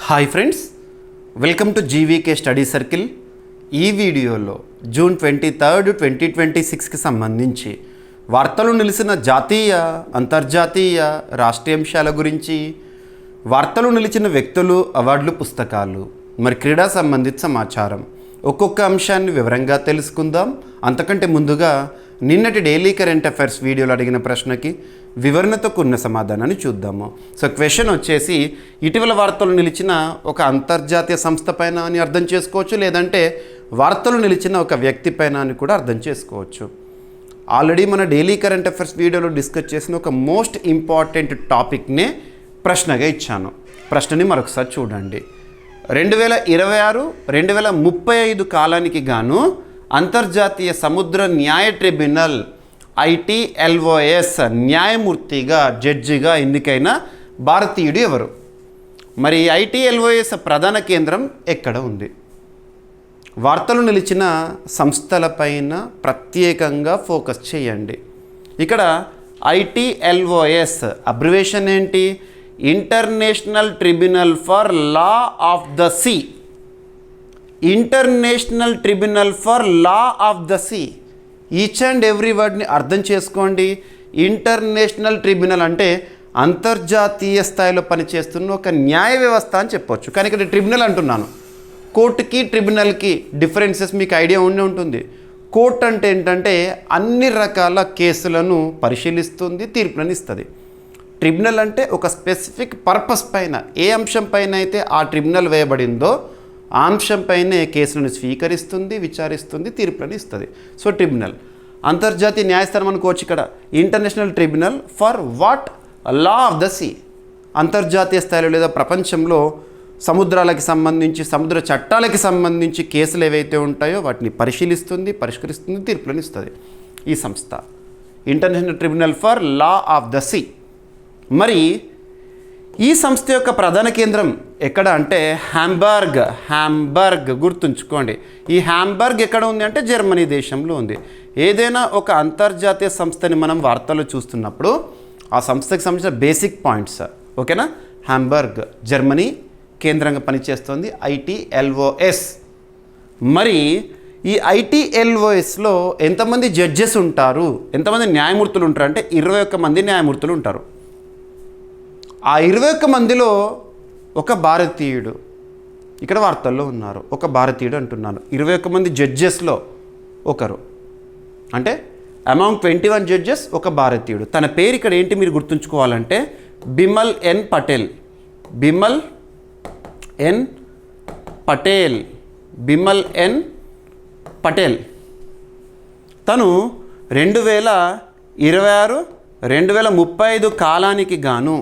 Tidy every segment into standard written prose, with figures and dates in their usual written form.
Hi friends, welcome to GVK study circle. ఈ వీడియోలో June 23, 2026కి సంబంధించి వార్తలు నిలిచిన జాతీయ, అంతర్జాతీయ, రాష్ట్రీయ అంశాల గురించి, వార్తలు నిలిచిన వ్యక్తులు, అవార్డులు, పుస్తకాలు, మరి క్రీడా సంబంధిత సమాచారం ఒక్కొక్క అంశాన్ని వివరంగా తెలుసుకుందాం. అంతకంటే ముందుగా నిన్నటి డైలీ కరెంట్ అఫైర్స్ వీడియోలో అడిగిన ప్రశ్నకి వివరణతో కూడిన సమాధానాన్ని చూద్దాము. సో క్వశ్చన్ వచ్చేసి, ఇటీవల వార్తలు నిలిచిన ఒక అంతర్జాతీయ సంస్థ పైన అని అర్థం చేసుకోవచ్చు, లేదంటే వార్తలు నిలిచిన ఒక వ్యక్తి పైన అని కూడా అర్థం చేసుకోవచ్చు. ఆల్రెడీ మన డైలీ కరెంట్ అఫైర్స్ వీడియోలో డిస్కస్ చేసిన ఒక మోస్ట్ ఇంపార్టెంట్ టాపిక్నే ప్రశ్నగా ఇచ్చాను. ప్రశ్నని మరొకసారి చూడండి. 2026, 2035 కాలానికి గాను అంతర్జాతీయ సముద్ర న్యాయ ట్రిబ్యునల్ ITLOS న్యాయమూర్తిగా, జడ్జిగా ఎన్నికైన భారతీయుడు ఎవరు? మరి ITLOS ప్రధాన కేంద్రం ఎక్కడ ఉంది? వార్తలు నిలిచిన సంస్థలపైన ప్రత్యేకంగా ఫోకస్ చేయండి. ఇక్కడ ITLOS అబ్రివేషన్ ఏంటి? International tribunal for law of the sea. International tribunal for law of the sea. Each and every వర్డ్ని అర్థం చేసుకోండి. ఇంటర్నేషనల్ ట్రిబ్యునల్ అంటే అంతర్జాతీయ స్థాయిలో పనిచేస్తున్న ఒక న్యాయ వ్యవస్థ అని చెప్పొచ్చు. కానీ ఇక్కడ ట్రిబ్యునల్ అంటున్నాను. కోర్టుకి ట్రిబ్యునల్కి డిఫరెన్సెస్ మీకు ఐడియా ఉండే ఉంటుంది. కోర్టు అంటే ఏంటంటే అన్ని రకాల కేసులను పరిశీలిస్తుంది, తీర్పులను ఇస్తుంది. ట్రిబ్యునల్ అంటే ఒక స్పెసిఫిక్ పర్పస్ పైన, ఏ అంశం పైన అయితే ఆ ట్రిబ్యునల్ వేయబడిందో ఆ అంశంపైనే కేసులను స్వీకరిస్తుంది, విచారిస్తుంది, తీర్పులను ఇస్తుంది. సో ట్రిబ్యునల్ అంతర్జాతీయ న్యాయస్థానం అనుకోవచ్చు. ఇక్కడ international tribunal for what? Law of the sea. అంతర్జాతీయ స్థాయిలో లేదా ప్రపంచంలో సముద్రాలకి సంబంధించి, సముద్ర చట్టాలకి సంబంధించి కేసులు ఏవైతే ఉంటాయో వాటిని పరిశీలిస్తుంది, పరిష్కరిస్తుంది, తీర్పులను ఇస్తుంది ఈ సంస్థ, international tribunal for law of the sea. మరి ఈ సంస్థ యొక్క ప్రధాన కేంద్రం ఎక్కడ అంటే హ్యాంబర్గ్. గుర్తుంచుకోండి, ఈ హ్యాంబర్గ్ ఎక్కడ ఉంది అంటే జర్మనీ దేశంలో ఉంది. ఏదైనా ఒక అంతర్జాతీయ సంస్థని మనం వార్తల్లో చూస్తున్నప్పుడు ఆ సంస్థకి సంబంధించిన బేసిక్ పాయింట్స్, ఓకేనా? హ్యాంబర్గ్ జర్మనీ కేంద్రంగా పనిచేస్తుంది ITLOS. మరి ఈ ITLOSలో ఎంతమంది జడ్జెస్ ఉంటారు, ఎంతమంది న్యాయమూర్తులు ఉంటారు అంటే 21 మంది న్యాయమూర్తులు ఉంటారు. ఆ 21 మందిలో ఒక భారతీయుడు ఇక్కడ వార్తల్లో ఉన్నారు. ఒక భారతీయుడు అంటున్నాను. 21 మంది జడ్జెస్లో ఒకరు, అంటే అమాంగ్ 21 జడ్జెస్ ఒక భారతీయుడు. తన పేరు ఇక్కడ ఏంటి మీరు గుర్తుంచుకోవాలంటే bumble N Patel. Bumble N Patel. Bumble N Patel. తను 2026, 2035 కాలానికి గాను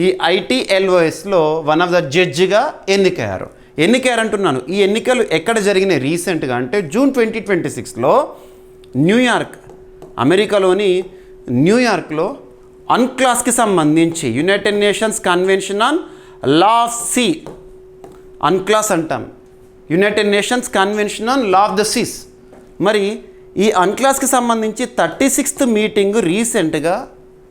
ఈ ITLOSలో వన్ ఆఫ్ ద జడ్జిగా ఎన్నికయ్యారంటున్నాను. ఈ ఎన్నికలు ఎక్కడ జరిగినాయి రీసెంట్గా అంటే జూన్ 2026లో న్యూయార్క్, అమెరికాలోని న్యూయార్క్లో అన్క్లాస్కి సంబంధించి United Nations Convention on law of sea, UNCLOS అంటాం, United Nations Convention on law of the seas. మరి ఈ అన్క్లాస్కి సంబంధించి 36th మీటింగ్ రీసెంట్గా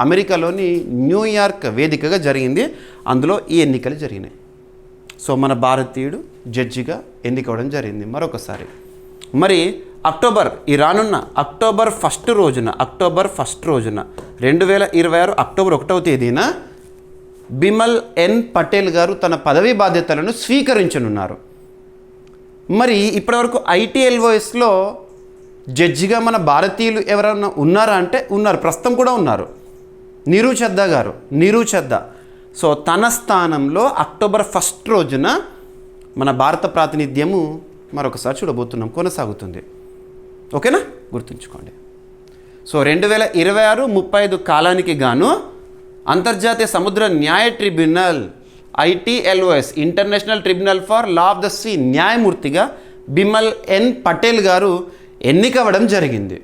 అమెరికాలోని న్యూయార్క్ వేదికగా జరిగింది. అందులో ఈ ఎన్నికలు జరిగినాయి. సో మన భారతీయుడు జడ్జిగా ఎన్నికవడం జరిగింది మరొకసారి. మరి ఈ రానున్న అక్టోబర్ 1 రోజున 2026 అక్టోబర్ 1వ తేదీన బిమల్ ఎన్ పటేల్ గారు తన పదవీ బాధ్యతలను స్వీకరించనున్నారు. మరి ఇప్పటివరకు ITLOSలో జడ్జిగా మన భారతీయులు ఎవరైనా ఉన్నారా అంటే ఉన్నారు, ప్రస్తుతం కూడా ఉన్నారు. నీరూ చద్దా. సో తన స్థానంలో అక్టోబర్ 1 రోజున మన భారత ప్రాతినిధ్యము మరొకసారి చూడబోతున్నాం, కొనసాగుతుంది. ఓకేనా? గుర్తుంచుకోండి. సో 2026, 35 కాలానికి గాను అంతర్జాతీయ సముద్ర న్యాయ tribunal ITLOS international tribunal for law of the sea న్యాయమూర్తిగా బిమల్ ఎన్ పటేల్ గారు ఎన్నికవ్వడం జరిగింది.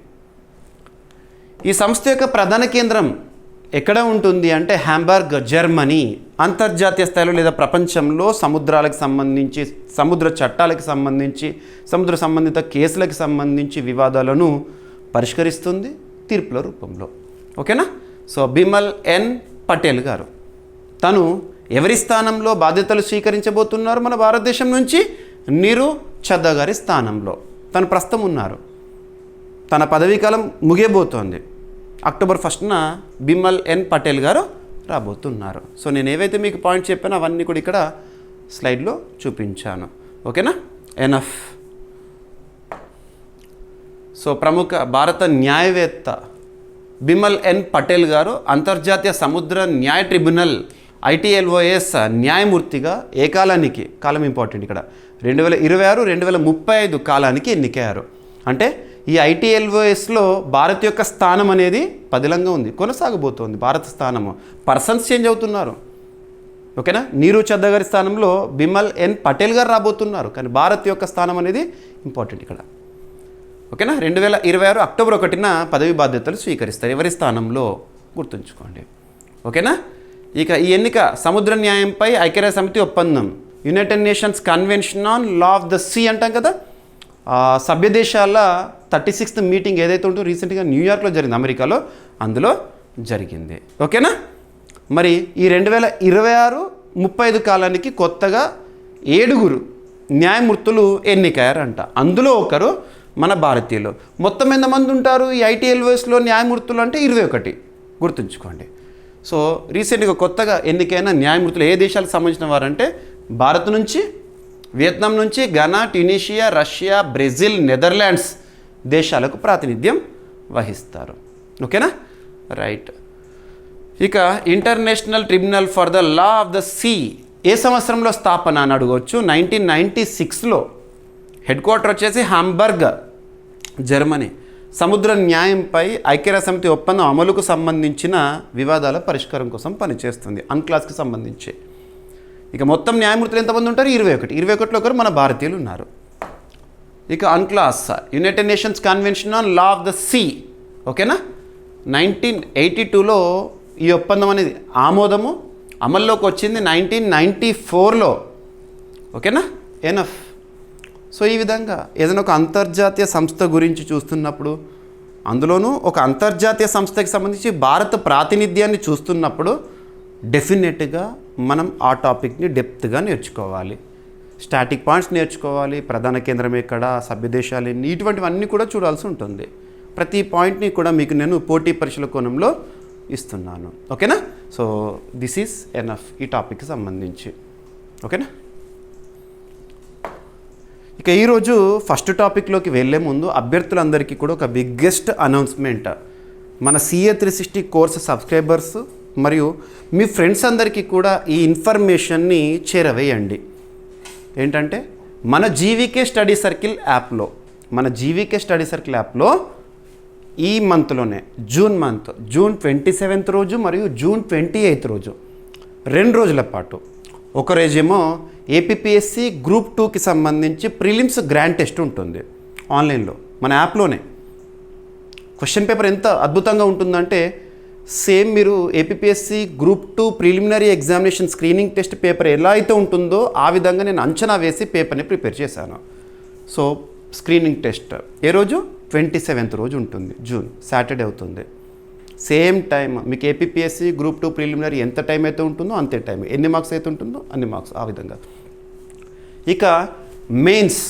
ఈ సంస్థ యొక్క ప్రధాన కేంద్రం ఎక్కడ ఉంటుంది అంటే హ్యాంబర్గ్, జర్మనీ. అంతర్జాతీయ స్థాయిలో లేదా ప్రపంచంలో సముద్రాలకు సంబంధించి, సముద్ర చట్టాలకు సంబంధించి, సముద్ర సంబంధిత కేసులకు సంబంధించి వివాదాలను పరిష్కరిస్తుంది తీర్పుల రూపంలో. ఓకేనా? సో బిమల్ ఎన్ పటేల్ గారు తను ఎవరి స్థానంలో బాధ్యతలు స్వీకరించబోతున్నారు మన భారతదేశం నుంచి? నీరు చద్దా గారి స్థానంలో తను ప్రస్తుతం ఉన్నారు. తన పదవీకాలం ముగియబోతోంది. అక్టోబర్ 1న బిమల్ ఎన్ పటేల్ గారు రాబోతున్నారు. సో నేను ఏవైతే మీకు పాయింట్ చెప్పానో అవన్నీ కూడా ఇక్కడ స్లైడ్లో చూపించాను. ఓకేనా? ఎనఫ్. సో ప్రముఖ భారత న్యాయవేత్త బిమల్ ఎన్ పటేల్ గారు అంతర్జాతీయ సముద్ర న్యాయ ట్రిబ్యునల్ ITLOS న్యాయమూర్తిగా ఏ కాలానికి, కాలం ఇంపార్టెంట్ ఇక్కడ, 2026-2035 కాలానికి ఎన్నికయ్యారు. అంటే ఈ ITLOSలో భారత్ యొక్క స్థానం అనేది పదిలంగా ఉంది, కొనసాగబోతోంది. భారత స్థానము, పర్సన్స్ చేంజ్ అవుతున్నారు. ఓకేనా? నీరు చద్దా గారి స్థానంలో బిమల్ ఎన్ పటేల్ గారు రాబోతున్నారు. కానీ భారత్ యొక్క స్థానం అనేది ఇంపార్టెంట్ ఇక్కడ. ఓకేనా? 2026 అక్టోబర్ 1న పదవి బాధ్యతలు స్వీకరిస్తారు. ఎవరి స్థానంలో? గుర్తుంచుకోండి. ఓకేనా? ఇక ఈ ఎన్నిక సముద్ర న్యాయంపై ఐక్యరాజ్య సమితి ఒప్పందం, United Nations Convention on law of the sea అంటాం కదా, సభ్య దేశాల 36th మీటింగ్ ఏదైతే ఉంటుందో రీసెంట్గా న్యూయార్క్లో జరిగింది, అమెరికాలో, అందులో జరిగింది. ఓకేనా? మరి ఈ 2026-35 కాలానికి కొత్తగా 7 న్యాయమూర్తులు ఎన్నికయ్యారంట. అందులో ఒకరు మన భారతీయులు. మొత్తం ఎంతమంది ఉంటారు ఈ ITLOSలో న్యాయమూర్తులు అంటే? 21. గుర్తుంచుకోండి. సో రీసెంట్గా కొత్తగా ఎన్నికైన న్యాయమూర్తులు ఏ దేశాలకు సంబంధించిన వారంటే భారత్ నుంచి, వియత్నాం నుంచి, Ghana, Tunisia, Russia, Brazil, Netherlands దేశాలకు ప్రాతినిధ్యం వహిస్తారు. ఓకేనా? రైట్. ఇక international tribunal for the law of the sea ఏ సంవత్సరంలో స్థాపన అని అడగవచ్చు. 1996లో. హెడ్ క్వార్టర్ వచ్చేసి హాంబర్గ్, జర్మనీ. సముద్ర న్యాయంపై ఐక్యరాజ్య సమితి ఒప్పందం అమలుకు సంబంధించిన వివాదాల పరిష్కారం కోసం పనిచేస్తుంది, అన్క్లాస్కి సంబంధించి. ఇక మొత్తం న్యాయమూర్తులు ఎంతమంది ఉంటారు? 21. 21లో ఒకరు మన భారతీయులు ఉన్నారు. ఇక UNCLOS United Nations Convention on law of the sea. ఓకేనా? 1982లో ఈ ఒప్పందం అనేది ఆమోదము అమల్లోకి వచ్చింది 1994లో. ఓకేనా? ఎనఫ్. సో ఈ విధంగా ఏదైనా ఒక అంతర్జాతీయ సంస్థ గురించి చూస్తున్నప్పుడు, అందులోనూ ఒక అంతర్జాతీయ సంస్థకి సంబంధించి భారత ప్రాతినిధ్యాన్ని చూస్తున్నప్పుడు డెఫినెట్గా మనం ఆ టాపిక్ని డెప్త్గా నేర్చుకోవాలి. స్టాటిక్ పాయింట్స్ నేర్చుకోవాలి, ప్రధాన కేంద్రం ఎక్కడ, సభ్య దేశాలు ఎన్ని, ఇటువంటివన్నీ కూడా చూడాల్సి ఉంటుంది. ప్రతి పాయింట్ని కూడా మీకు నేను పోటీ పరీక్షల కోణంలో ఇస్తున్నాను. ఓకేనా? సో దిస్ ఈజ్ ఎనఫ్ ఈ టాపిక్కి సంబంధించి. ఓకేనా? ఇక ఈరోజు ఫస్ట్ టాపిక్లోకి వెళ్ళే ముందు అభ్యర్థులందరికీ కూడా ఒక బిగ్గెస్ట్ అనౌన్స్మెంట్. మన CA 360 కోర్సు సబ్స్క్రైబర్స్ మరియు మీ ఫ్రెండ్స్ అందరికీ కూడా ఈ ఇన్ఫర్మేషన్ని చేరవేయండి. ఏంటంటే మన GVK స్టడీ సర్కిల్ యాప్లో, ఈ మంత్లోనే జూన్ 27th రోజు మరియు జూన్ 28th రోజు 2 రోజుల పాటు, ఒక రోజేమో APPSC గ్రూప్ 2కి సంబంధించి ప్రిలిమ్స్ గ్రాండ్ టెస్ట్ ఉంటుంది ఆన్లైన్లో, మన యాప్లోనే. క్వశ్చన్ పేపర్ ఎంత అద్భుతంగా ఉంటుందంటే, సేమ్ మీరు APPSC group 2 preliminary examination screening test paper ఎలా అయితే ఉంటుందో ఆ విధంగా నేను అంచనా వేసి పేపర్ని ప్రిపేర్ చేశాను. సో స్క్రీనింగ్ టెస్ట్ ఏ రోజు? 27th రోజు ఉంటుంది, జూన్, సాటర్డే అవుతుంది. సేమ్ టైం మీకు APPSC గ్రూప్ 2 ప్రిలిమినరీ ఎంత టైం అయితే ఉంటుందో అంతే టైం, ఎన్ని మార్క్స్ అయితే ఉంటుందో అన్ని మార్క్స్, ఆ విధంగా. ఇక మెయిన్స్,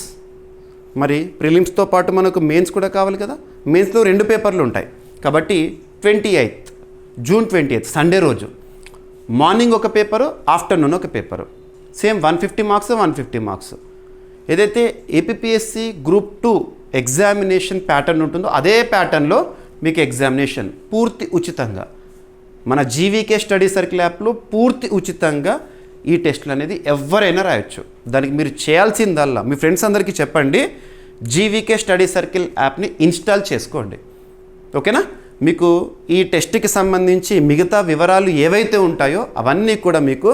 మరి ప్రిలిమ్స్తో పాటు మనకు మెయిన్స్ కూడా కావాలి కదా. మెయిన్స్లో 2 పేపర్లు ఉంటాయి కాబట్టి జూన్ 28 సండే రోజు మార్నింగ్ ఒక పేపరు, ఆఫ్టర్నూన్ ఒక పేపరు, సేమ్ 150 మార్క్స్ 150 మార్క్స్. ఏదైతే APPSC గ్రూప్ 2 ఎగ్జామినేషన్ ప్యాటర్న్ ఉంటుందో అదే ప్యాటర్న్లో మీకు ఎగ్జామినేషన్ పూర్తి ఉచితంగా మన GVK స్టడీ సర్కిల్ యాప్లో పూర్తి ఉచితంగా ఈ టెస్టులు అనేది ఎవరైనా రాయొచ్చు. దానికి మీరు చేయాల్సిందల్లా మీ ఫ్రెండ్స్ అందరికీ చెప్పండి, GVK స్టడీ సర్కిల్ యాప్ని ఇన్స్టాల్ చేసుకోండి. ఓకేనా? మీకు ఈ టెస్ట్కి సంబంధించి మిగతా వివరాలు ఏవైతే ఉంటాయో అవన్నీ కూడా మీకు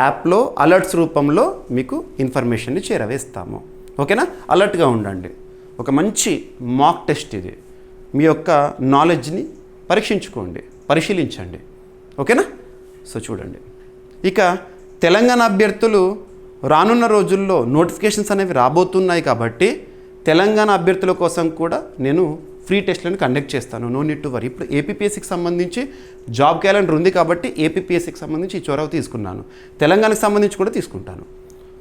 యాప్లో అలర్ట్స్ రూపంలో మీకు ఇన్ఫర్మేషన్ని చేరవేస్తాము. ఓకేనా? అలర్ట్గా ఉండండి. ఒక మంచి మాక్ టెస్ట్ ఇది. మీ యొక్క నాలెడ్జ్ని పరిశీలించండి. ఓకేనా? సో చూడండి. ఇక తెలంగాణ అభ్యర్థులు రానున్న రోజుల్లో నోటిఫికేషన్స్ అనేవి రాబోతున్నాయి కాబట్టి తెలంగాణ అభ్యర్థుల కోసం కూడా నేను ఫ్రీ టెస్ట్లను కండక్ట్ చేస్తాను. No need to worry. ఇప్పుడు ఏపీపీఎస్సీకి సంబంధించి జాబ్ క్యాలెండర్ ఉంది కాబట్టి ఏపీపీఎస్సీకి సంబంధించి ఈ చొరవ తీసుకున్నాను. తెలంగాణకు సంబంధించి కూడా తీసుకుంటాను.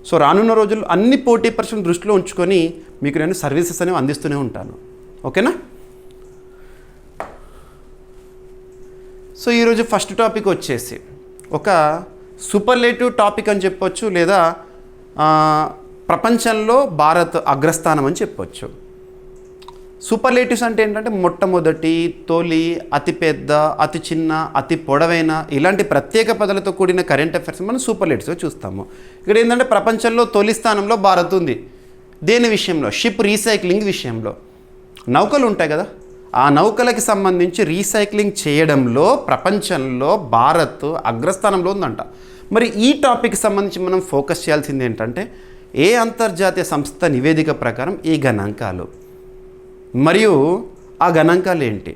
సో రానున్న రోజుల్లో అన్ని పోటీ పరీక్షలను దృష్టిలో ఉంచుకొని మీకు నేను సర్వీసెస్ అనేవి అందిస్తూనే ఉంటాను. ఓకేనా? సో ఈరోజు ఫస్ట్ టాపిక్ వచ్చేసి ఒక సూపర్లేటివ్ టాపిక్ అని చెప్పొచ్చు, లేదా ప్రపంచంలో భారత్ అగ్రస్థానం అని చెప్పొచ్చు. సూపర్లేటివ్స్ అంటే ఏంటంటే మొట్టమొదటి, తొలి, అతిపెద్ద, అతి చిన్న, అతి పొడవైన ఇలాంటి ప్రత్యేక పదాలతో కూడిన కరెంట్ అఫైర్స్ మనం సూపర్లేటివ్స్గా చూస్తాము. ఇక్కడ ఏంటంటే ప్రపంచంలో తొలి స్థానంలో భారత్ ఉంది. దేని విషయంలో? షిప్ రీసైక్లింగ్ విషయంలో. నౌకలు ఉంటాయి కదా, ఆ నౌకలకి సంబంధించి రీసైక్లింగ్ చేయడంలో ప్రపంచంలో భారత్ అగ్రస్థానంలో ఉందంట. మరి ఈ టాపిక్కి సంబంధించి మనం ఫోకస్ చేయాల్సింది ఏంటంటే ఏ అంతర్జాతీయ సంస్థ నివేదిక ప్రకారం ఈ గణాంకాలు, మరియు ఆ గణాంకాలు ఏంటి,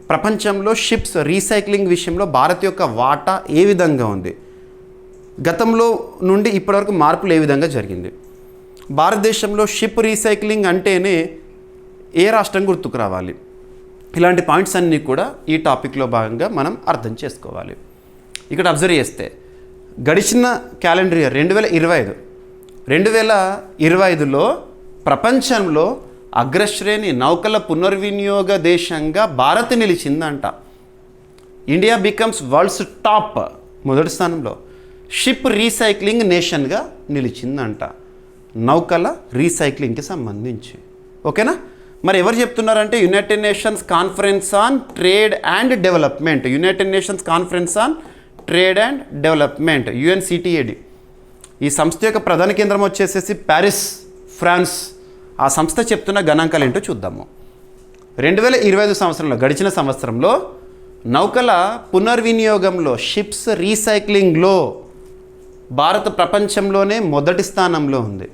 ప్రపంచంలో షిప్స్ రీసైక్లింగ్ విషయంలో భారత్ యొక్క వాటా ఏ విధంగా ఉంది, గతంలో నుండి ఇప్పటివరకు మార్పులు ఏ విధంగా జరిగింది, భారతదేశంలో షిప్ రీసైక్లింగ్ అంటేనే ఏ రాష్ట్రం గుర్తుకు రావాలి, ఇలాంటి పాయింట్స్ అన్నీ కూడా ఈ టాపిక్లో భాగంగా మనం అర్థం చేసుకోవాలి. ఇక్కడ అబ్జర్వ్ చేస్తే గడిచిన క్యాలెండర్ ఇయర్ 2025లో ప్రపంచంలో అగ్రశ్రేణి నౌకల పునర్వినియోగ దేశంగా భారత్ నిలిచిందంట. ఇండియా బికమ్స్ వరల్డ్స్ టాప్, మొదటి స్థానంలో షిప్ రీసైక్లింగ్ నేషన్గా నిలిచిందంట నౌకల రీసైక్లింగ్కి సంబంధించి. ఓకేనా? మరి ఎవరు చెప్తున్నారంటే United nations conference on trade and development, United nations conference on trade and development, UNCTAD. ఈ సంస్థ యొక్క ప్రధాన కేంద్రం వచ్చేసేసి ప్యారిస్, ఫ్రాన్స్. ఆ సంస్థ చెప్తున్న గణాంకాలు ఏంటో చూద్దాము. 2025 సంవత్సరంలో, గడిచిన సంవత్సరంలో నౌకల పునర్వినియోగంలో, షిప్స్ రీసైక్లింగ్లో భారత్ ప్రపంచంలోనే మొదటి స్థానంలో ఉంది.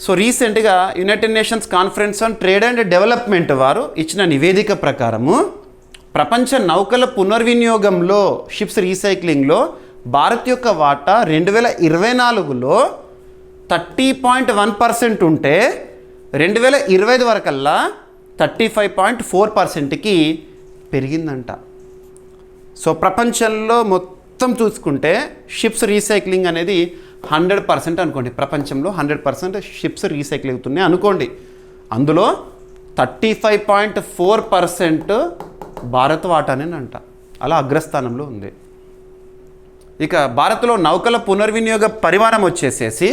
సో రీసెంట్గా United nations conference on trade and development వారు ఇచ్చిన నివేదిక ప్రకారము ప్రపంచ నౌకల పునర్వినియోగంలో, షిప్స్ రీసైక్లింగ్లో భారత్ యొక్క వాటా 2024లో 30.1% ఉంటే 2025 వరకల్లా 35.4%కి పెరిగిందంట. సో ప్రపంచంలో మొత్తం చూసుకుంటే షిప్స్ రీసైక్లింగ్ అనేది 100% అనుకోండి. ప్రపంచంలో 100% షిప్స్ రీసైకిల్ అవుతున్నాయి అనుకోండి. అందులో 35.4% భారత్ వాటానేనంట. అలా అగ్రస్థానంలో ఉంది. ఇక భారత్లో నౌకల పునర్వినియోగ పరిమాణం వచ్చేసేసి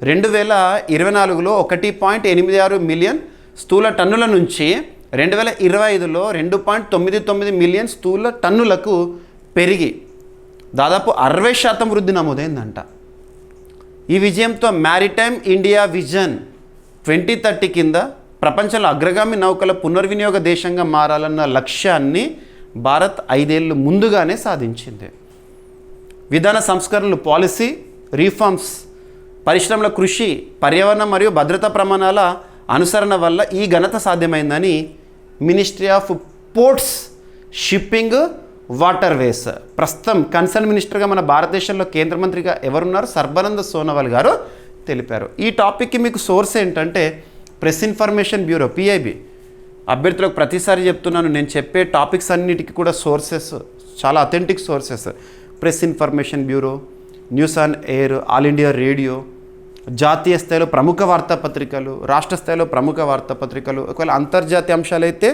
2024లో 1.86 మిలియన్ స్థూల టన్నుల నుంచి 2025లో 2.99 మిలియన్ స్థూల టన్నులకు పెరిగి దాదాపు 60% వృద్ధి నమోదైందంట. ఈ విజయంతో మ్యారిటైమ్ ఇండియా విజన్ 2030 కింద ప్రపంచంలో అగ్రగామి నౌకల పునర్వినియోగ దేశంగా మారాలన్న లక్ష్యాన్ని భారత్ 5 ఏళ్ళు ముందుగానే సాధించింది. విధాన సంస్కరణలు, పాలసీ రీఫార్మ్స్, పరిశ్రమల కృషి, పర్యావరణ మరియు భద్రతా ప్రమాణాల అనుసరణ వల్ల ఈ ఘనత సాధ్యమైందని ministry of ports, shipping, waterways, ప్రస్తుతం కన్సర్న్ మినిస్టర్గా మన భారతదేశంలో కేంద్ర మంత్రిగా ఎవరున్నారు? సర్బానంద్ సోనోవాల్ గారు తెలిపారు. ఈ టాపిక్కి మీకు సోర్స్ ఏంటంటే ప్రెస్ ఇన్ఫర్మేషన్ బ్యూరో, PIB. అభ్యర్థులకు ప్రతిసారి చెప్తున్నాను, నేను చెప్పే టాపిక్స్ అన్నిటికీ కూడా సోర్సెస్ చాలా authentic sources. Press information bureau, news on air, all India radio, జాతీయ స్థాయిలో ప్రముఖ వార్తాపత్రికలు, రాష్ట్ర స్థాయిలో ప్రముఖ వార్తాపత్రికలు. ఒకవేళ అంతర్జాతీయ అంశాలైతే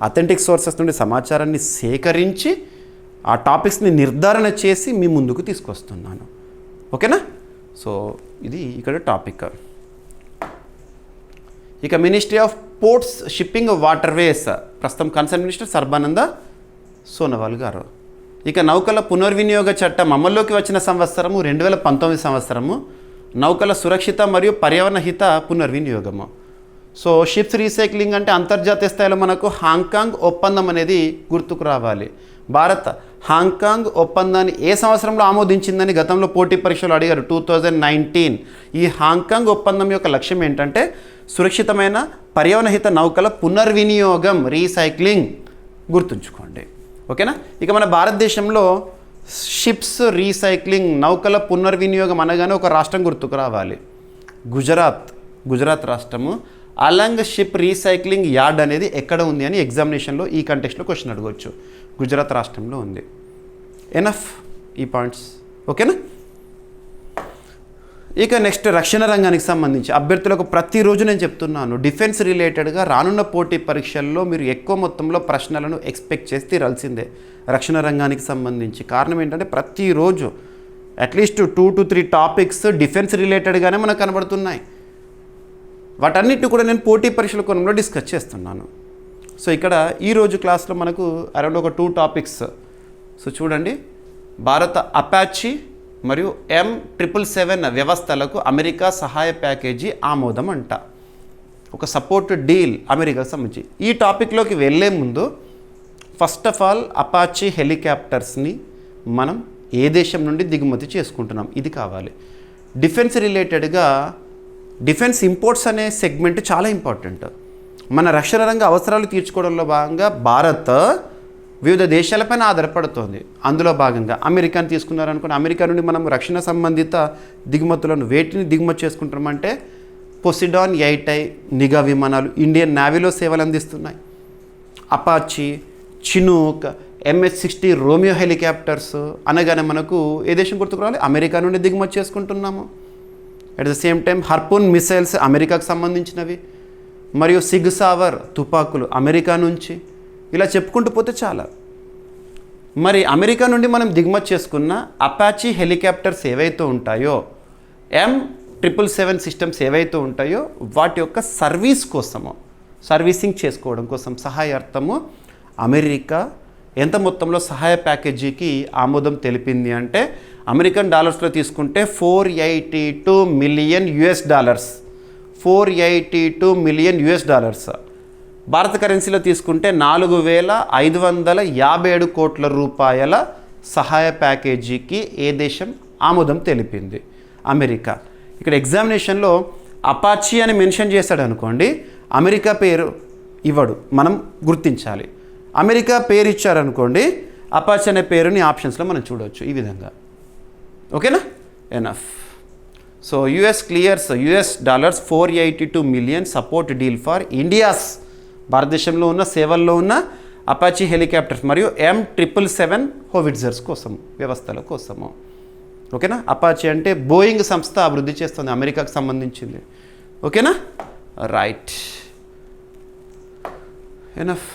అథెంటిక్ సోర్సెస్ నుండి సమాచారాన్ని సేకరించి ఆ టాపిక్స్ని నిర్ధారణ చేసి మీ ముందుకు తీసుకొస్తున్నాను. ఓకేనా? సో ఇది ఇక్కడ టాపిక్. ఇక ministry of ports, shipping, waterways, ప్రస్తుతం కన్సర్న్ మినిస్టర్ సర్బానంద సోనోవాల్ గారు. ఇక నౌకల పునర్వినియోగ చట్టం అమల్లోకి వచ్చిన సంవత్సరము 2019 సంవత్సరము. నౌకల సురక్షిత మరియు పర్యావరణ హిత పునర్వినియోగము. సో షిప్స్ రీసైక్లింగ్ అంటే అంతర్జాతీయ స్థాయిలో మనకు హాంకాంగ్ ఒప్పందం అనేది గుర్తుకు రావాలి. భారత్ హాంకాంగ్ ఒప్పందాన్ని ఏ సంవత్సరంలో ఆమోదించిందని గతంలో పోటీ పరీక్షలు అడిగారు. 2019. ఈ హాంకాంగ్ ఒప్పందం యొక్క లక్ష్యం ఏంటంటే సురక్షితమైన పర్యావరణహిత నౌకల పునర్వినియోగం, రీసైక్లింగ్. గుర్తుంచుకోండి. ఓకేనా? ఇక మన భారతదేశంలో షిప్స్ రీసైక్లింగ్, నౌకల పునర్వినియోగం అనగానే ఒక రాష్ట్రం గుర్తుకు రావాలి. గుజరాత్ రాష్ట్రము అలాంగ్ షిప్ రీసైక్లింగ్ యార్డ్ అనేది ఎక్కడ ఉంది అని ఎగ్జామినేషన్లో ఈ కంటెక్స్ట్లో క్వశ్చన్ అడగవచ్చు. గుజరాత్ రాష్ట్రంలో ఉంది. ఎనఫ్ ఈ పాయింట్స్, ఓకేనా. ఇక నెక్స్ట్ రక్షణ రంగానికి సంబంధించి అభ్యర్థులకు ప్రతిరోజు నేను చెప్తున్నాను, డిఫెన్స్ రిలేటెడ్గా రానున్న పోటీ పరీక్షల్లో మీరు ఎక్కువ మొత్తంలో ప్రశ్నలను ఎక్స్పెక్ట్ చేసి తీరాల్సిందే రక్షణ రంగానికి సంబంధించి. కారణం ఏంటంటే ప్రతిరోజు అట్లీస్ట్ 2 to 3 టాపిక్స్ డిఫెన్స్ రిలేటెడ్గానే మనకు కనబడుతున్నాయి. వాటన్నిటి కూడా నేను పోటీ పరీక్షల కోణంలో డిస్కస్ చేస్తున్నాను. సో ఇక్కడ ఈరోజు క్లాస్లో మనకు అరౌండ్ ఒక 2 టాపిక్స్. సో చూడండి, భారత అపాచీ మరియు M777 వ్యవస్థలకు అమెరికా సహాయ ప్యాకేజీ ఆమోదం అంట. ఒక సపోర్ట్ డీల్ అమెరికాకు సంబంధించి. ఈ టాపిక్లోకి వెళ్ళే ముందు ఫస్ట్ ఆఫ్ ఆల్ అపాచీ హెలికాప్టర్స్ని మనం ఏ దేశం నుండి దిగుమతి చేసుకుంటున్నాం ఇది కావాలి. డిఫెన్స్ రిలేటెడ్గా డిఫెన్స్ ఇంపోర్ట్స్ అనే సెగ్మెంట్ చాలా ఇంపార్టెంట్. మన రక్షణ రంగ అవసరాలు తీర్చుకోవడంలో భాగంగా భారత్ వివిధ దేశాలపైన ఆధారపడుతోంది. అందులో భాగంగా అమెరికాని తీసుకున్నారనుకోండి, అమెరికా నుండి మనం రక్షణ సంబంధిత దిగుమతులను వేటిని దిగుమతి చేసుకుంటామంటే పొసిడాన్ 8I నిఘా విమానాలు ఇండియన్ నేవీలో సేవలు అందిస్తున్నాయి. Apache, Chinook, MS-60 Romeo helicopters అనగానే మనకు ఏ దేశం గుర్తుకు రావాలి? అమెరికా నుండి దిగుమతి చేసుకుంటున్నాము. At the same time Harpoon missiles అమెరికాకు సంబంధించినవి, మరియు సిగ్ సావర్ తుపాకులు అమెరికా నుంచి. ఇలా చెప్పుకుంటూ పోతే చాలా. మరి అమెరికా నుండి మనం దిగుమతి చేసుకున్న అపాచీ హెలికాప్టర్స్ ఏవైతే ఉంటాయో, M777 సిస్టమ్స్ ఏవైతే ఉంటాయో వాటి యొక్క సర్వీస్ కోసము, సర్వీసింగ్ చేసుకోవడం కోసం సహాయార్థము అమెరికా ఎంత మొత్తంలో సహాయ ప్యాకేజీకి ఆమోదం తెలిపింది అంటే అమెరికన్ డాలర్స్లో తీసుకుంటే $482 మిలియన్. $482 మిలియన్. భారత కరెన్సీలో తీసుకుంటే 4,557 కోట్ల రూపాయల సహాయ ప్యాకేజీకి ఏ దేశం ఆమోదం తెలిపింది? అమెరికా. ఇక్కడ ఎగ్జామినేషన్లో అపాచీ అని మెన్షన్ చేశాడు అనుకోండి, అమెరికా పేరు ఇవ్వడు, మనం గుర్తించాలి. అమెరికా పేరు ఇచ్చారనుకోండి, అపాచీ అనే పేరుని ఆప్షన్స్లో మనం చూడవచ్చు ఈ విధంగా. ఓకేనా? Enough. So US clears $482 million support deal for India's, భారతదేశంలో ఉన్న సేవల్లో ఉన్న అపాచీ హెలికాప్టర్స్ మరియు M777 హోవిట్జర్స్ కోసం, వ్యవస్థల కోసము. ఓకేనా? అపాచీ అంటే బోయింగ్ సంస్థ అభివృద్ధి చేస్తుంది, అమెరికాకు సంబంధించింది. ఓకేనా? రైట్. ఎనఫ్.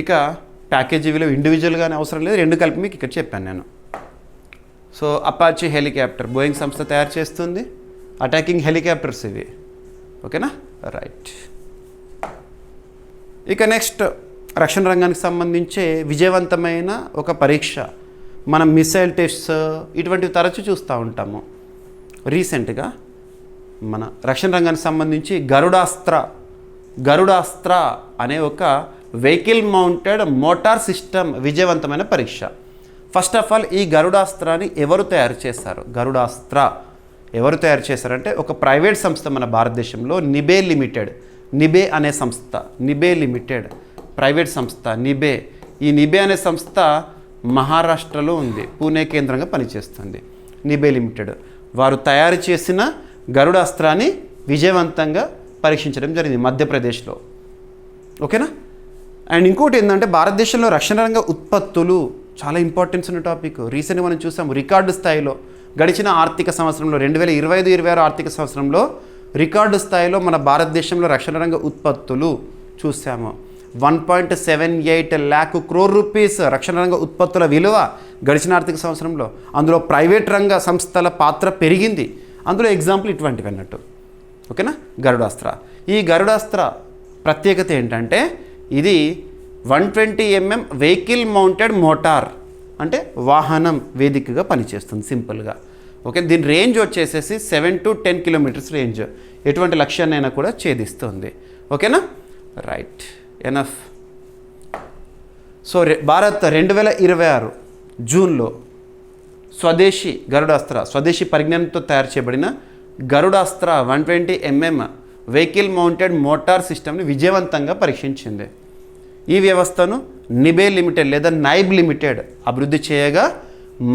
ఇక ప్యాకేజీ విలువ ఇండివిజువల్గానే అవసరం లేదు, రెండు కలిపి మీకు ఇక్కడ చెప్పాను నేను. సో అపాచీ హెలికాప్టర్ బోయింగ్ సంస్థ తయారు చేస్తుంది, అటాకింగ్ హెలికాప్టర్స్ ఇవి. ఓకేనా? రైట్. ఇక నెక్స్ట్ రక్షణ రంగానికి సంబంధించే విజయవంతమైన ఒక పరీక్ష, మనం మిసైల్ టెస్ట్స్ ఇటువంటివి తరచూ చూస్తూ ఉంటాము. రీసెంట్గా మన రక్షణ రంగానికి సంబంధించి గరుడాస్త్ర అనే ఒక వెహికల్ మౌంటెడ్ మోటార్ సిస్టమ్ విజయవంతమైన పరీక్ష. ఫస్ట్ ఆఫ్ ఆల్ ఈ గరుడాస్త్రాన్ని ఎవరు తయారు చేస్తారు? గరుడాస్త్ర ఎవరు తయారు చేశారంటే ఒక ప్రైవేట్ సంస్థ మన భారతదేశంలో, నిబే లిమిటెడ్. నిబే అనే సంస్థ, నిబే లిమిటెడ్ ప్రైవేట్ సంస్థ నిబే. ఈ నిబే అనే సంస్థ మహారాష్ట్రలో ఉంది, పూణే కేంద్రంగా పనిచేస్తుంది. నిబే లిమిటెడ్ వారు తయారు చేసిన గరుడాస్త్రాన్ని విజయవంతంగా పరీక్షించడం జరిగింది మధ్యప్రదేశ్లో. ఓకేనా? అండ్ ఇంకోటి ఏంటంటే భారతదేశంలో రక్షణ రంగ ఉత్పత్తులు చాలా ఇంపార్టెన్స్ ఉన్న టాపిక్. రీసెంట్గా మనం చూసాము రికార్డు స్థాయిలో గడిచిన ఆర్థిక సంవత్సరంలో 2025-26 ఆర్థిక సంవత్సరంలో రికార్డు స్థాయిలో మన భారతదేశంలో రక్షణ రంగ ఉత్పత్తులు చూసాము. 1.78 lakh crore రూపీస్ రక్షణ రంగ ఉత్పత్తుల విలువ గడిచిన ఆర్థిక సంవత్సరంలో. అందులో ప్రైవేట్ రంగ సంస్థల పాత్ర పెరిగింది. అందులో ఎగ్జాంపుల్ ఇటువంటివి అన్నట్టు. ఓకేనా? గరుడాస్త్ర. ఈ గరుడాస్త్ర ప్రత్యేకత ఏంటంటే ఇది 120 mm వెహికల్ మౌంటెడ్ మోటార్, అంటే వాహనం వేదికగా పనిచేస్తుంది సింపుల్గా. ఓకే, దీని రేంజ్ వచ్చేసేసి 7 to 10 kilometers రేంజ్, ఎటువంటి లక్ష్యాన్నైనా కూడా ఛేదిస్తుంది. ఓకేనా? రైట్. ఎనఫ్. సో భారత్ 2026 జూన్లో స్వదేశీ గరుడాస్త్ర, స్వదేశీ పరిజ్ఞానంతో తయారు చేయబడిన గరుడాస్త్ర 120 mm వెహికల్ మౌంటెడ్ మోటార్ సిస్టమ్ని విజయవంతంగా పరీక్షించింది. ఈ వ్యవస్థను నిబే లిమిటెడ్ లేదా నైబ్ లిమిటెడ్ అభివృద్ధి చేయగా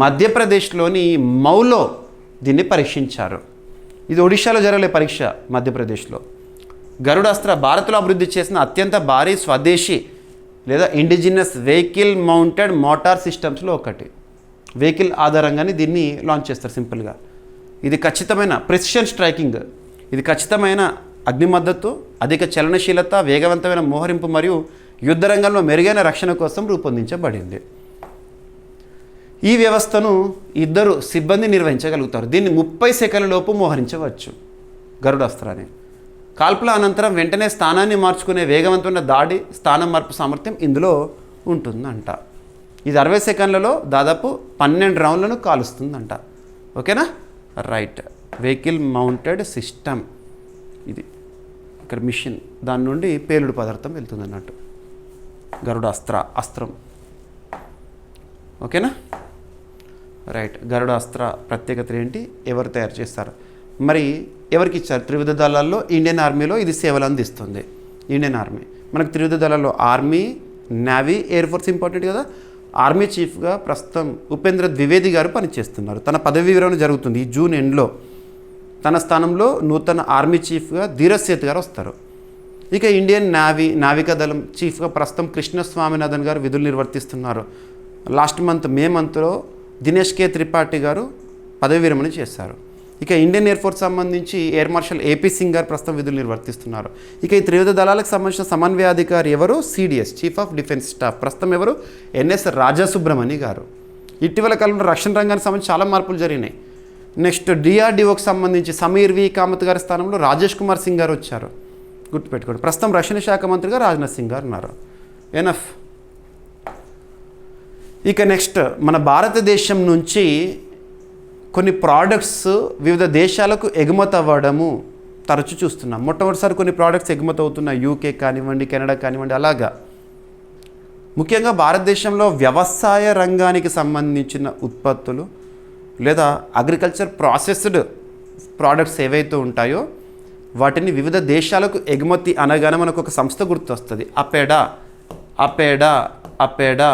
మధ్యప్రదేశ్లోని మౌలో దీన్ని పరీక్షించారు. ఇది ఒడిశాలో జరగలే పరీక్ష, మధ్యప్రదేశ్లో. గరుడాస్త్ర భారత్లో అభివృద్ధి చేసిన అత్యంత భారీ స్వదేశీ లేదా ఇండిజినస్ వెహికల్ మౌంటెడ్ మోటార్ సిస్టమ్స్లో ఒకటి. వెహికల్ ఆధారంగానే దీన్ని లాంచ్ చేస్తారు సింపుల్గా. ఇది ఖచ్చితమైన ప్రెసిషన్ స్ట్రైకింగ్, ఇది ఖచ్చితమైన అగ్ని మద్దతు, అధిక చలనశీలత, వేగవంతమైన మోహరింపు మరియు యుద్ధ రంగంలో మెరుగైన రక్షణ కోసం రూపొందించబడింది. ఈ వ్యవస్థను 2 సిబ్బంది నిర్వహించగలుగుతారు. దీన్ని 30 సెకన్ల లోపు మోహరించవచ్చు గరుడాస్త్రాన్ని. కాల్పుల అనంతరం వెంటనే స్థానాన్ని మార్చుకునే వేగవంతమైన దాడి స్థానం మార్పు సామర్థ్యం ఇందులో ఉంటుందంట. ఇది 60 సెకండ్లలో దాదాపు 12 రౌండ్లను కాలుస్తుందంట. ఓకేనా? రైట్. వెహికల్ మౌంటెడ్ సిస్టమ్ ఇది. ఇక్కడ మిషన్, దాని నుండి పేలుడు పదార్థం వెళ్తుంది అన్నట్టు. అస్త్రం. ఓకేనా? రైట్. గరుడాస్త్ర ప్రత్యేకత ఏంటి, ఎవరు తయారు చేస్తారు, మరి ఎవరికి ఇచ్చారు? త్రివిధ దళాల్లో ఇండియన్ ఆర్మీలో ఇది సేవలు అందిస్తుంది. ఇండియన్ ఆర్మీ మనకు త్రివిధ దళాల్లో army, navy, air force important కదా. ఆర్మీ చీఫ్గా ప్రస్తుతం ఉపేంద్ర ద్వివేది గారు పనిచేస్తున్నారు. తన పదవీ విరమణ జరుగుతుంది ఈ జూన్ ఎండ్లో. తన స్థానంలో నూతన ఆర్మీ చీఫ్గా ధీరజ్ సేత్ గారు వస్తారు. ఇక ఇండియన్ నావికాదళం చీఫ్గా ప్రస్తుతం కృష్ణ స్వామినాథన్ గారు విధులు నిర్వర్తిస్తున్నారు. లాస్ట్ మంత్ మే మంత్లో దినేష్ కే త్రిపాఠి గారు పదవి విరమణ చేశారు. ఇక ఇండియన్ ఎయిర్ ఫోర్స్ సంబంధించి ఎయిర్ మార్షల్ ఏపీ సింగ్ గారు ప్రస్తుతం విధులు నిర్వర్తిస్తున్నారు. ఇక ఈ త్రివిధ దళాలకు సంబంధించిన సమన్వయాధికారి ఎవరు? CDS, chief of defence staff, ప్రస్తుతం ఎవరు? ఎన్ఎస్ రాజాసుబ్రమణి గారు. ఇటీవల కాలంలో రక్షణ రంగానికి సంబంధించి చాలా మార్పులు జరిగినాయి. నెక్స్ట్ డిఆర్డిఓకి సంబంధించి సమీర్ వి కామత్ గారి స్థానంలో రాజేష్ కుమార్ సింగ్ గారు వచ్చారు. గుర్తుపెట్టుకోండి. ప్రస్తుతం రక్షణ శాఖ మంత్రిగా రాజ్నాథ్ సింగ్ గారు ఉన్నారు. ఎనఫ్. ఇక నెక్స్ట్ మన భారతదేశం నుంచి కొన్ని ప్రోడక్ట్స్ వివిధ దేశాలకు ఎగుమతి అవ్వడము తరచూ చూస్తున్నాం. మొట్టమొదటిసారి కొన్ని ప్రోడక్ట్స్ ఎగుమతి అవుతున్నాయి. యూకే కానివ్వండి, కెనడా కానివ్వండి, అలాగా. ముఖ్యంగా భారతదేశంలో వ్యవసాయ రంగానికి సంబంధించిన ఉత్పత్తులు లేదా అగ్రికల్చర్ ప్రాసెస్డ్ ప్రోడక్ట్స్ ఏవైతే ఉంటాయో వాటిని వివిధ దేశాలకు ఎగుమతి అనగానే మనకు ఒక సంస్థ గుర్తొస్తుంది. APEDA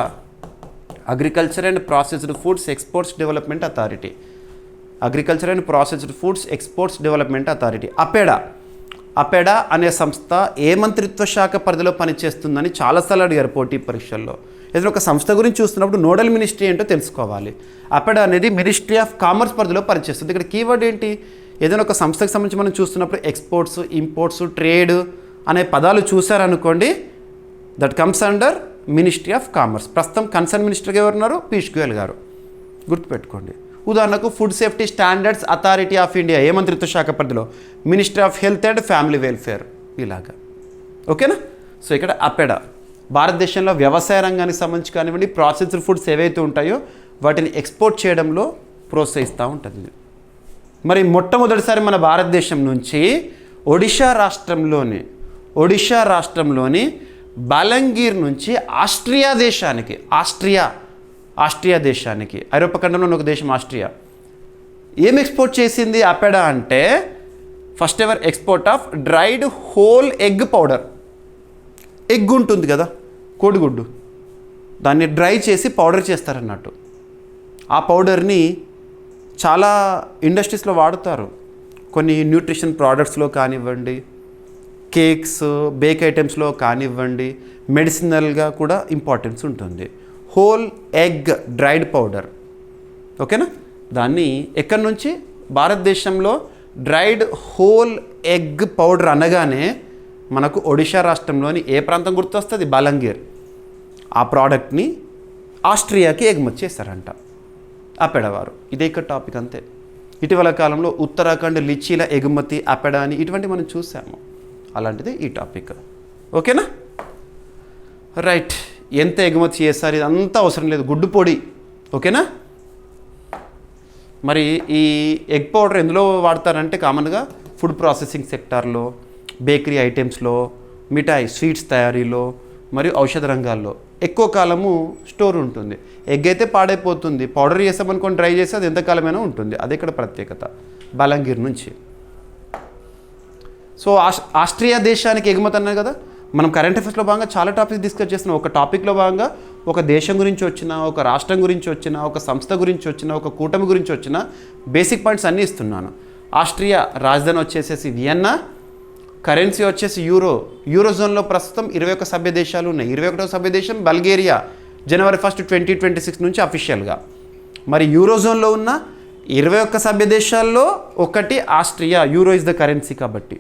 agriculture and processed foods exports development authority. Agriculture and processed foods exports development authority. APEDA అనే సంస్థ ఏ మంత్రిత్వ శాఖ పరిధిలో పనిచేస్తుందని చాలాసార్లు అడిగారు పోటీ పరీక్షల్లో. ఏదైనా ఒక సంస్థ గురించి చూస్తున్నప్పుడు నోడల్ మినిస్ట్రీ ఏంటో తెలుసుకోవాలి. అపేడా అనేది మినిస్ట్రీ ఆఫ్ కామర్స్ పరిధిలో పనిచేస్తుంది. ఇక్కడ కీవర్డ్ ఏంటి? ఏదైనా ఒక సంస్థకు సంబంధించి మనం చూస్తున్నప్పుడు ఎక్స్పోర్ట్స్, ఇంపోర్ట్స్, ట్రేడ్ అనే పదాలు చూసారనుకోండి, that comes under ministry of commerce. ప్రస్తుతం కన్సర్న్ మినిస్టర్గా ఎవరున్నారు? పీయూష్ గోయల్ గారు. గుర్తుపెట్టుకోండి. ఉదాహరణకు food safety standards authority of India ఏ మంత్రిత్వ శాఖ పరిధిలో? Ministry of health and family welfare. ఇలాగా. ఓకేనా? సో ఇక్కడ అపేడా భారతదేశంలో వ్యవసాయ రంగానికి సంబంధించి కానివ్వండి, ప్రాసెస్డ్ ఫుడ్స్ ఏవైతే ఉంటాయో వాటిని ఎక్స్పోర్ట్ చేయడంలో ప్రోత్సహిస్తూ ఉంటుంది. మరి మొట్టమొదటిసారి మన భారతదేశం నుంచి ఒడిషా రాష్ట్రంలోని బలంగీర్ నుంచి ఆస్ట్రియా దేశానికి ఐరోపా ఖండంలో ఒక దేశం ఆస్ట్రియా ఏం ఎక్స్పోర్ట్ చేసింది అపెడా అంటే first ever export of dried whole egg powder. Egg ఉంటుంది కదా, కోడిగుడ్డు, దాన్ని డ్రై చేసి పౌడర్ చేస్తారన్నట్టు. ఆ పౌడర్ని చాలా ఇండస్ట్రీస్లో వాడుతారు. కొన్ని న్యూట్రిషన్ ప్రోడక్ట్స్లో కానివ్వండి, కేక్స్, బేక్ ఐటమ్స్లో కానివ్వండి, మెడిసినల్గా కూడా ఇంపార్టెన్స్ ఉంటుంది. Whole egg dried powder. ఓకేనా? దాన్ని ఎక్కడి నుంచి? భారతదేశంలో డ్రైడ్ హోల్ ఎగ్ పౌడర్ అనగానే మనకు ఒడిషా రాష్ట్రంలోని ఏ ప్రాంతం గుర్తొస్తుంది? బలంగీర్. ఆ ప్రోడక్ట్ని ఆస్ట్రియాకి ఎగుమతి చేస్తారంట అపెడవారు. ఇదే ఇక్కడ టాపిక్ అంతే. ఇటీవల కాలంలో ఉత్తరాఖండ్ లిచీల ఎగుమతి అపెడా అని ఇటువంటి మనం చూసాము. అలాంటిది ఈ టాపిక్. ఓకేనా? రైట్. ఎంత ఎగుమతి చేస్తారు ఇదంతా అవసరం లేదు, గుడ్డు పొడి. ఓకేనా? మరి ఈ ఎగ్ పౌడర్ ఎందులో వాడతారంటే కామన్గా ఫుడ్ ప్రాసెసింగ్ సెక్టార్లో, బేకరీ ఐటమ్స్లో, మిఠాయి స్వీట్స్ తయారీలో మరియు ఔషధ రంగాల్లో ఎక్కువ కాలము స్టోర్ ఉంటుంది. ఎగ్ అయితే పాడైపోతుంది, పౌడర్ చేసామనుకొని డ్రై చేస్తే అది ఎంతకాలమైనా ఉంటుంది. అదే ఇక్కడ ప్రత్యేకత బలంగీర్ నుంచి. సో ఆస్ట్రియా దేశానికి ఎగుమతి అన్నారు కదా. మనం కరెంట్ అఫైర్స్లో భాగంగా చాలా టాపిక్స్ డిస్కస్ చేస్తున్నాం. ఒక టాపిక్లో భాగంగా ఒక దేశం గురించి వచ్చినా, ఒక రాష్ట్రం గురించి వచ్చినా, ఒక సంస్థ గురించి వచ్చినా, ఒక కూటమి గురించి వచ్చినా బేసిక్ పాయింట్స్ అన్నీ ఇస్తున్నాను. ఆస్ట్రియా రాజధాని వచ్చేసేసి వియన్నా. కరెన్సీ వచ్చేసి యూరోజోన్లో ప్రస్తుతం 21 సభ్య దేశాలు ఉన్నాయి. 21వ సభ్య దేశం బల్గేరియా జనవరి 1, 2026 నుంచి అఫీషియల్గా. మరి యూరోజోన్లో ఉన్న 21 సభ్య దేశాల్లో ఒకటి Austria. Euro is the currency కాబట్టి.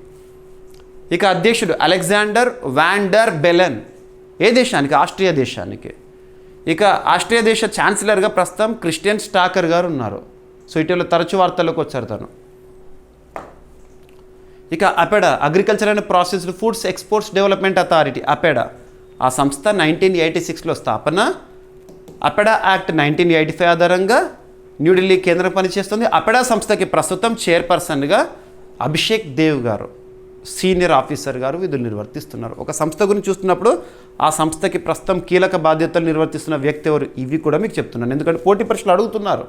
ఇక అధ్యక్షుడు అలెగ్జాండర్ వాన్ డర్ బెలెన్. ఏ దేశానికి? ఆస్ట్రియా దేశానికి. ఇక ఆస్ట్రియా దేశ ఛాన్సలర్గా ప్రస్తుతం క్రిస్టియన్ స్టాకర్ గారు ఉన్నారు. సో ఇటీవల తరచు వార్తల్లోకి వచ్చారు తను. ఇక APEDA agriculture and processed foods exports development authority. APEDA ఆ సంస్థ 1986లో స్థాపన. అపెడా యాక్ట్ 1985 ఆధారంగా న్యూఢిల్లీ కేంద్రం పనిచేస్తుంది. అపెడా సంస్థకి ప్రస్తుతం చైర్పర్సన్గా అభిషేక్ దేవ్ గారు, సీనియర్ ఆఫీసర్ గారు విధులు నిర్వర్తిస్తున్నారు. ఒక సంస్థ గురించి చూస్తున్నప్పుడు ఆ సంస్థకి ప్రస్తుతం కీలక బాధ్యతలు నిర్వర్తిస్తున్న వ్యక్తి ఎవరు, ఇవి కూడా మీకు చెప్తున్నాను. ఎందుకంటే పోటీ పరీక్షలు అడుగుతున్నారు.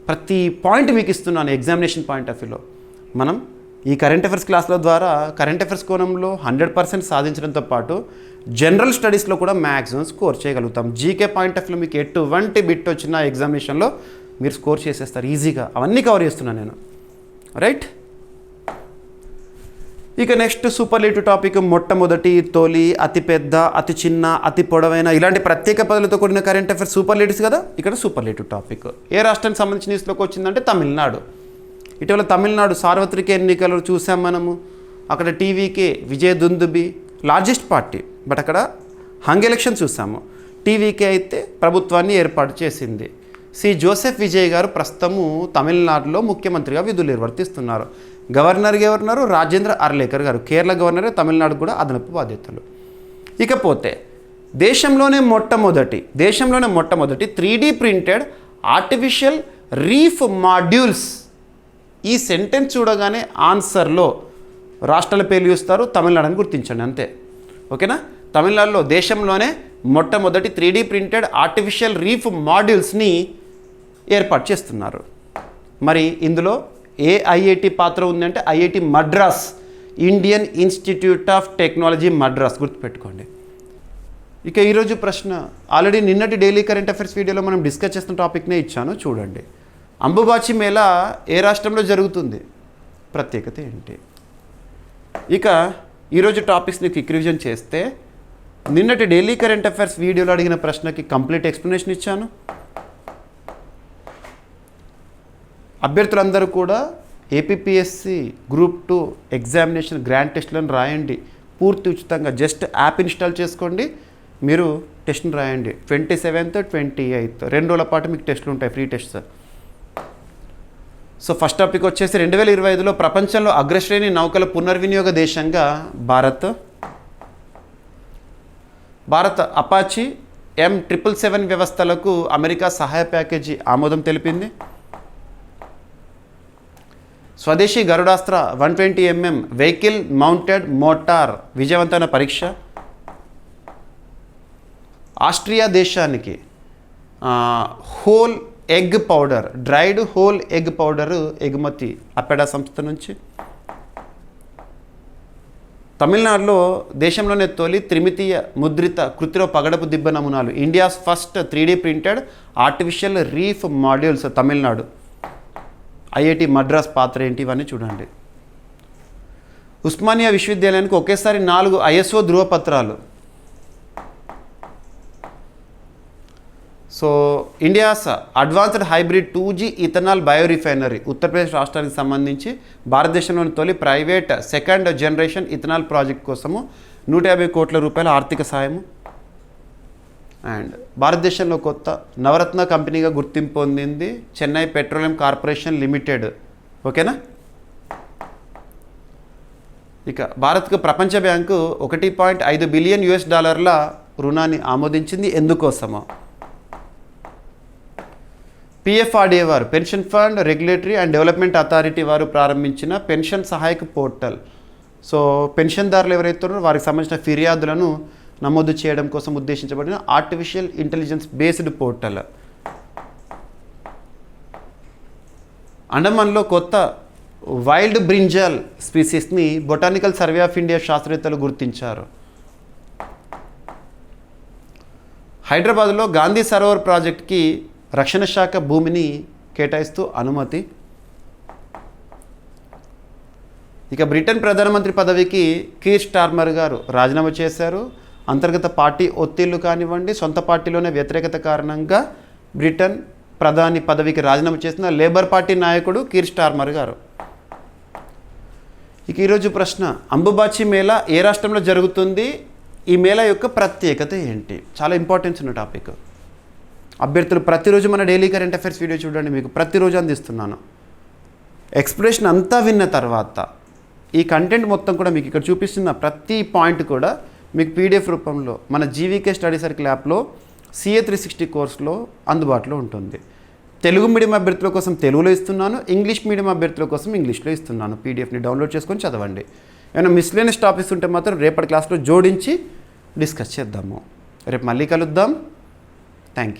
ప్రతి పాయింట్ మీకు ఇస్తున్నాను ఎగ్జామినేషన్ పాయింట్ ఆఫ్ వ్యూలో. మనం ఈ కరెంట్ అఫైర్స్ క్లాసుల ద్వారా కరెంట్ అఫైర్స్ కోణంలో 100% సాధించడంతో పాటు జనరల్ స్టడీస్లో కూడా మ్యాక్సిమం స్కోర్ చేయగలుగుతాం. జీకే పాయింట్ ఆఫ్ వ్యూలో మీకు ఎటువంటి బిట్ వచ్చినా ఎగ్జామినేషన్లో మీరు స్కోర్ చేసేస్తారు ఈజీగా. అవన్నీ కవర్ చేస్తున్నాను నేను, రైట్. ఇక నెక్స్ట్ సూపర్లేటివ్ టాపిక్. మొట్టమొదటి, తొలి, అతిపెద్ద, అతి చిన్న, అతి పొడవైన, ఇలాంటి ప్రత్యేక పదాలతో కూడిన కరెంట్ అఫైర్స్ సూపర్లేటివ్స్ కదా. ఇక్కడ సూపర్లేటివ్ టాపిక్ ఏ రాష్ట్రానికి సంబంధించిన న్యూస్లోకి వచ్చిందంటే తమిళనాడు. ఇటీవల తమిళనాడు సార్వత్రిక ఎన్నికలు చూసాం మనము. అక్కడ టీవీకే విజయ్ దుందుబి లార్జెస్ట్ పార్టీ, బట్ అక్కడ హంగ్ ఎలక్షన్ చూసాము. టీవీకే అయితే ప్రభుత్వాన్ని ఏర్పాటు చేసింది. సి జోసెఫ్ విజయ్ గారు ప్రస్తుతము తమిళనాడులో ముఖ్యమంత్రిగా విధులు నిర్వర్తిస్తున్నారు. గవర్నరు రాజేంద్ర అర్లేకర్ గారు, కేరళ గవర్నర్, తమిళనాడు కూడా అదనపు బాధ్యతలు. ఇకపోతే దేశంలోనే మొట్టమొదటి 3D printed artificial reef modules. ఈ సెంటెన్స్ చూడగానే ఆన్సర్లో రాష్ట్రాల పేర్లు చూస్తారు, తమిళనాడుని గుర్తించండి అంతే, ఓకేనా. తమిళనాడులో దేశంలోనే మొట్టమొదటి 3D ప్రింటెడ్ ఆర్టిఫిషియల్ రీఫ్ మాడ్యూల్స్ని ఏర్పాటు చేస్తున్నారు. మరి ఇందులో ఏ ఐఐటి పాత్ర ఉందంటే IIT Madras, Indian institute of technology Madras, గుర్తుపెట్టుకోండి. ఇక ఈరోజు ప్రశ్న ఆల్రెడీ నిన్నటి డైలీ కరెంట్ అఫైర్స్ వీడియోలో మనం డిస్కస్ చేస్తున్న టాపిక్నే ఇచ్చాను చూడండి. అంబుబాచి మేళా ఏ రాష్ట్రంలో జరుగుతుంది? ప్రత్యేకత ఏంటి? ఇక ఈరోజు టాపిక్స్ని క్విక్ రివిజన్ చేస్తే నిన్నటి డైలీ కరెంట్ అఫైర్స్ వీడియోలో అడిగిన ప్రశ్నకి కంప్లీట్ ఎక్స్ప్లెనేషన్ ఇచ్చాను. అభ్యర్థులందరూ కూడా ఏపీపీఎస్సి గ్రూప్ 2 ఎగ్జామినేషన్ గ్రాండ్ టెస్ట్లను రాయండి పూర్తి ఉచితంగా. జస్ట్ యాప్ ఇన్స్టాల్ చేసుకోండి, మీరు టెస్ట్ని రాయండి. 27th, 28th 2 రోజుల పాటు మీకు టెస్టులు ఉంటాయి, free tests. So first topic వచ్చేసి 2025లో ప్రపంచంలో అగ్రశ్రేణి నౌకల పునర్వినియోగ దేశంగా భారత్ అపాచీ M777 వ్యవస్థలకు అమెరికా సహాయ ప్యాకేజీ ఆమోదం తెలిపింది. స్వదేశీ గరుడాస్త్ర 120 mm వెహికల్ మౌంటెడ్ మోటార్ విజయవంతమైన పరీక్ష. ఆస్ట్రియా దేశానికి whole egg powder, dried whole egg powder ఎగుమతి అపెడా సంస్థ నుంచి. తమిళనాడులో దేశంలోనే తొలి త్రిమితీయ ముద్రిత కృత్రిమ పగడపు దిబ్బ నమూనాలు, India's first 3D printed artificial reef modules Tamil Nadu. IIT Madras పాత్ర ఏంటి, ఇవన్నీ చూడండి. ఉస్మానియా విశ్వవిద్యాలయానికి ఒకేసారి 4 ISO ధృవపత్రాలు. So India's advanced hybrid 2G ethanol biorefinery Uttar Pradesh రాష్ట్రానికి సంబంధించి భారతదేశంలోని తొలి private second generation ethanol project కోసము 150 కోట్ల రూపాయల ఆర్థిక సాయము. అండ్ భారతదేశంలో కొత్త నవరత్న కంపెనీగా గుర్తింపు పొందింది చెన్నై పెట్రోలియం కార్పొరేషన్ లిమిటెడ్, ఓకేనా. ఇక భారత్కు ప్రపంచ బ్యాంకు $1.5 బిలియన్ రుణాన్ని ఆమోదించింది. ఎందుకోసమో? PFRDA వారు, pension fund regulatory and development authority వారు ప్రారంభించిన పెన్షన్ సహాయక పోర్టల్. సో పెన్షన్దారులు ఎవరైతే ఉన్నారో వారికి సంబంధించిన ఫిర్యాదులను నమోదు చేయడం కోసం ఉద్దేశించబడిన ఆర్టిఫిషియల్ ఇంటెలిజెన్స్ బేస్డ్ పోర్టల్. అండమాన్లో కొత్త వైల్డ్ బ్రింజాల్ స్పీసీస్ని బొటానికల్ సర్వే ఆఫ్ ఇండియా శాస్త్రవేత్తలు గుర్తించారు. హైదరాబాద్లో గాంధీ సరోవర్ ప్రాజెక్ట్కి రక్షణ శాఖ భూమిని కేటాయిస్తూ అనుమతి. ఇక బ్రిటన్ ప్రధానమంత్రి పదవికి కీర్ స్టార్మర్ గారు రాజీనామా చేశారు. అంతర్గత పార్టీ ఒత్తిళ్లు కానివ్వండి, సొంత పార్టీలోనే వ్యతిరేకత కారణంగా బ్రిటన్ ప్రధాని పదవికి రాజీనామా చేసిన లేబర్ పార్టీ నాయకుడు కీర్ స్టార్మర్ గారు. ఇక ఈరోజు ప్రశ్న, అంబుబాచి మేళా ఏ రాష్ట్రంలో జరుగుతుంది? ఈ మేళా యొక్క ప్రత్యేకత ఏంటి? చాలా ఇంపార్టెన్స్ ఉన్న టాపిక్. అభ్యర్థులు ప్రతిరోజు మన డైలీ కరెంట్ అఫైర్స్ వీడియో చూడండి, మీకు ప్రతిరోజు అందిస్తున్నాను. ఎక్స్ప్లెనేషన్ అంతా విన్న తర్వాత ఈ కంటెంట్ మొత్తం కూడా మీకు ఇక్కడ చూపిస్తున్న ప్రతి పాయింట్ కూడా మీకు పీడిఎఫ్ రూపంలో మన జీవీకే స్టడీ సర్కిల్ యాప్లో CA 360 కోర్సులో అందుబాటులో ఉంటుంది. తెలుగు మీడియం అభ్యర్థుల కోసం తెలుగులో ఇస్తున్నాను, ఇంగ్లీష్ మీడియం అభ్యర్థుల కోసం ఇంగ్లీష్లో ఇస్తున్నాను. పీడిఎఫ్ని డౌన్లోడ్ చేసుకొని చదవండి. ఏమైనా మిస్లేనియస్ టాపిక్స్ ఉంటే మాత్రం రేపటి క్లాస్లో జోడించి డిస్కస్ చేద్దాము. రేపు మళ్ళీ కలుద్దాం. Thank you.